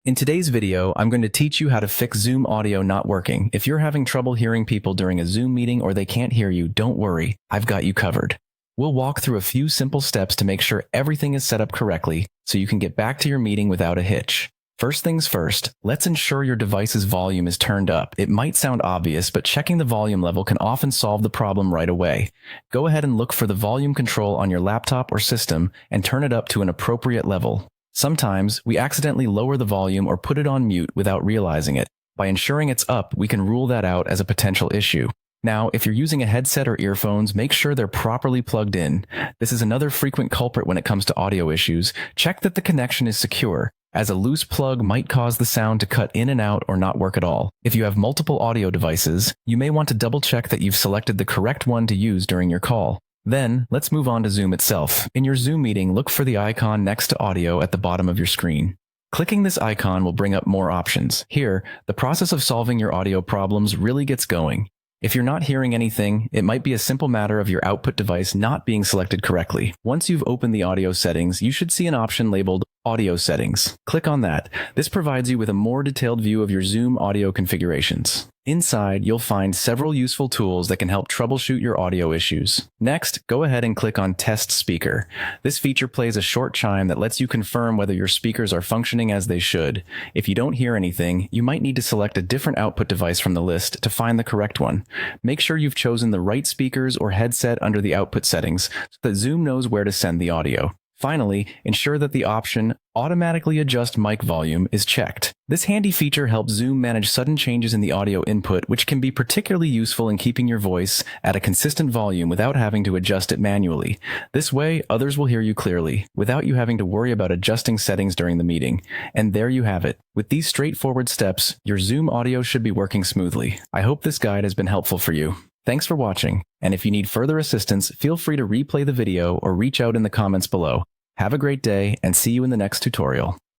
In today's video, I'm going to teach you how to fix Zoom audio not working. If you're having trouble hearing people during a Zoom meeting or they can't hear you, don't worry, I've got you covered. We'll walk through a few simple steps to make sure everything is set up correctly so you can get back to your meeting without a hitch. First things first, let's ensure your device's volume is turned up. It might sound obvious, but checking the volume level can often solve the problem right away. Go ahead and look for the volume control on your laptop or system and turn it up to an appropriate level. Sometimes, we accidentally lower the volume or put it on mute without realizing it. By ensuring it's up, we can rule that out as a potential issue. Now, if you're using a headset or earphones, make sure they're properly plugged in. This is another frequent culprit when it comes to audio issues. Check that the connection is secure, as a loose plug might cause the sound to cut in and out or not work at all. If you have multiple audio devices, you may want to double-check that you've selected the correct one to use during your call. Then, let's move on to Zoom itself. In your Zoom meeting, look for the icon next to audio at the bottom of your screen. Clicking this icon will bring up more options. Here, the process of solving your audio problems really gets going. If you're not hearing anything, it might be a simple matter of your output device not being selected correctly. Once you've opened the audio settings, you should see an option labeled Audio Settings. Click on that. This provides you with a more detailed view of your Zoom audio configurations. Inside, you'll find several useful tools that can help troubleshoot your audio issues. Next, go ahead and click on Test Speaker. This feature plays a short chime that lets you confirm whether your speakers are functioning as they should. If you don't hear anything, you might need to select a different output device from the list to find the correct one. Make sure you've chosen the right speakers or headset under the output settings so that Zoom knows where to send the audio. Finally, ensure that the option Automatically Adjust Mic Volume is checked. This handy feature helps Zoom manage sudden changes in the audio input, which can be particularly useful in keeping your voice at a consistent volume without having to adjust it manually. This way, others will hear you clearly, without you having to worry about adjusting settings during the meeting. And there you have it. With these straightforward steps, your Zoom audio should be working smoothly. I hope this guide has been helpful for you. Thanks for watching, and if you need further assistance, feel free to replay the video or reach out in the comments below. Have a great day, and see you in the next tutorial.